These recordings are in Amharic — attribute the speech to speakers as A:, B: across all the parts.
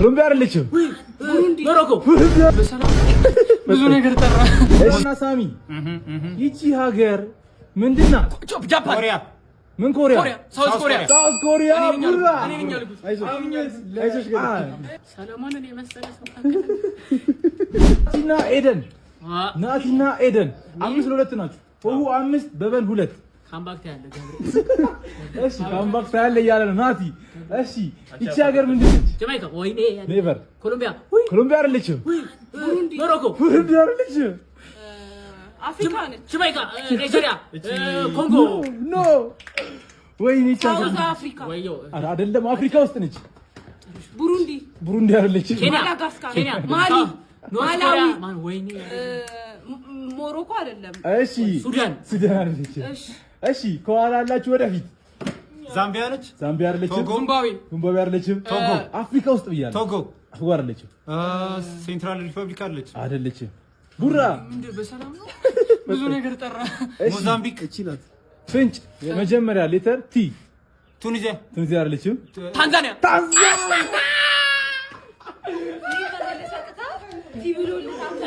A: ኮሎምቢያ አይደለችም
B: ሞሮኮ በሰላም ብዙ ነገር ጠራ
A: እና ሳሚ ይቺ ሀገር ምንድነው
B: ጃፓን ኮሪያ
A: ምን ኮሪያ
B: ሳውዝ ኮሪያ
A: ቡራ
B: አይዞሽ ሰለሞንን የመሰለ ሰው
A: ናቲና ኤደን 5-2 ናችሁ ኦሁ 5 በበን 2
B: ካምባክታ ያለ ገብረ
A: እሺ ካምባክታ ያለ ያለ ነው ናቲ እሺ ይቺ ሀገር ምንድነች
B: ጀማይካ ወይኔ
A: ኔቨር
B: ኮሎምቢያ
A: አይደለችም
B: ሞሮኮ
A: አይደለችም
C: አፍሪካ ነች
B: ጀማይካ ናይጄሪያ ኮንጎ
A: ኖ ወይኔ
C: ሳውዝ አፍሪካ
A: አይደለም አፍሪካ ውስጥ ነች
C: ቡሩንዲ
A: አይደለችም
C: ማዳጋስካር ማሊ ማላዊ
B: ወይኔ
C: ሞሮኮ አይደለም
A: እሺ ሱዳን አይደለችም እሺ ከኋላ ያላችሁ ወደፊት
D: ዛምቢያ አይደለችም
A: ዚምባብዌ አይደለችም ቶጎ አፍሪካ ውስጥ ብያለሁ ቶጎ አይደለችም
D: ሴንትራል ሪፐብሊክ
A: አይደለችም ቡራ
B: ምንድነው በሰላም ነው ብዙ ነገር ጠራ
D: ሞዛምቢክ
A: እቺናት ፍንጭ የመጀመሪያ ሌተር ቲ
D: ቱኒዚያ
A: አይደለችም
B: ታንዛኒያ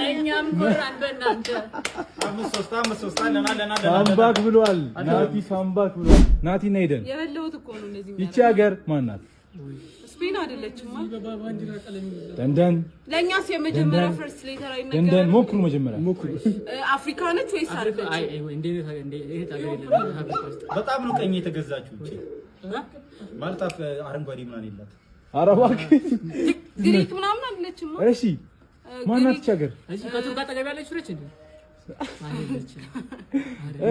B: እኛም ጎራን በእናንተ
D: 5-3 አለና
A: ሳምባክ ብሏል ናቲና ኤደን
C: የበለውት እኮ ነው እነዚህ
A: ይቺ ሀገር ማን ናት
C: ስፔን አይደለችም
B: ባንዲራ ቀለም
A: ደንደን
C: ለኛስ የመጀመሪያ ፈርስት ሌተር አይነገር
A: ደንደን ሞክሩ መጀመሪያ
C: አፍሪካ ነች ወይስ አይደለች
B: አይ እንዴት ታገለ
D: በጣም ነው ቀኝ የተገዛችው እቺ ማለት አረንጓዴ ምናምን የላት
A: አረባክ
C: ግሪክ ምናምን አይደለችም
A: እሺ ማናት እቺ ሀገር
B: እዚህ ከቱርክ አጠገብ ያለች ፍሬች እንዴ አይደለችም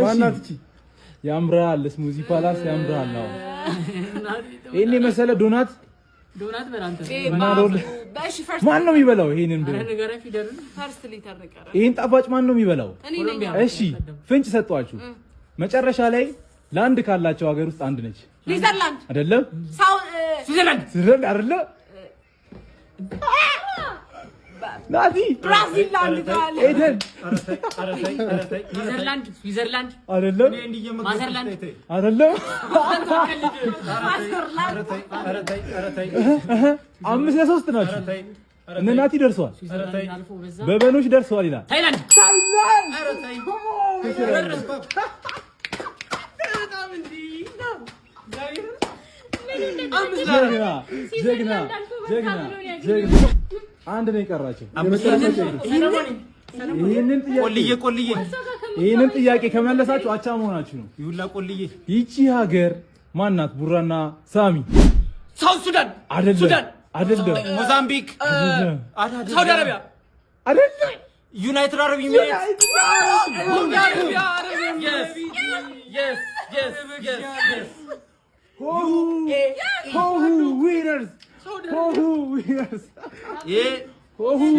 A: ማናት እቺ ያምራል ስሙዚ ፓላስ ያምራል ነው እኔ መሰለ ዶናት
B: በላንተ
C: ባሽ ፈርስት
A: ማን ነው የሚበላው ይሄንን
B: ነገር ፊደል
C: ፈርስት ሌተር ነቀረ
A: ይሄን ጣፋጭ ማን ነው የሚበላው
B: ኮሎምቢያ
A: እሺ ፍንጭ ሰጧችሁ መጨረሻ ላይ ላንድ ካላቸው ሀገር ውስጥ አንድ ነች
C: ኔዘርላንድ
A: አይደለም
B: ስዊዘርላንድ
A: አይደለም ናቲ
C: ብራዚል ላንድ ካለ
A: ኤደን
B: ስዊዘርላንድ
A: አይደለም
B: ማዘርላንድ
A: አይደለም 5-3 ናቸው እነ ናቲ ደርሷል በበኖች ደርሷል ይላል
B: ታይላንድ
A: ጀግና አንድ ነው የቀራቸው ይሄንን ጥያቄ ከመለሳችሁ አቻ መሆናችሁ ነው
D: ይሁላ ቆልዬ
A: ይቺ ሀገር ማናት ቡራና ሳሚ
B: ሳውዝ ሱዳን
A: አይደለም
D: ሞዛምቢክ
B: ሳውዲ አረቢያ
A: አይደለም
D: ዩናይትድ አረብ ኤሚሬትስ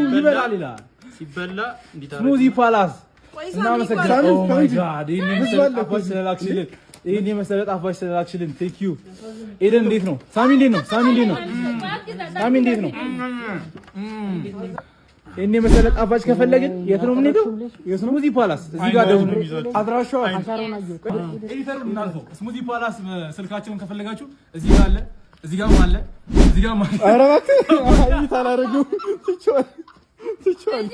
A: ይበላል
D: ሲበላ
A: ስሙዚ ፓላስ እና መሰግናለሁ ኦ ማይ ጋድ ይሄን የመሰለ ጣፋጭ ስለላክሽልን ቴንክ ዩ ኤደን እንዴት ነው ሳሚ እንዴት ነው ይሄን የመሰለ ጣፋጭ ከፈለግን የት ነው የምንሄደው ስሙዚ ፓላስ እዚህ ጋር ደውሉ አድራሻው ኤዲተሩን እናልፈው ስሙዚ ፓላስ ስልካቸውን ከፈለጋችሁ እዚህ ጋር አለ እዚህ ጋር አለ ኧረ እባክህ አይታ አላረገው ትቻል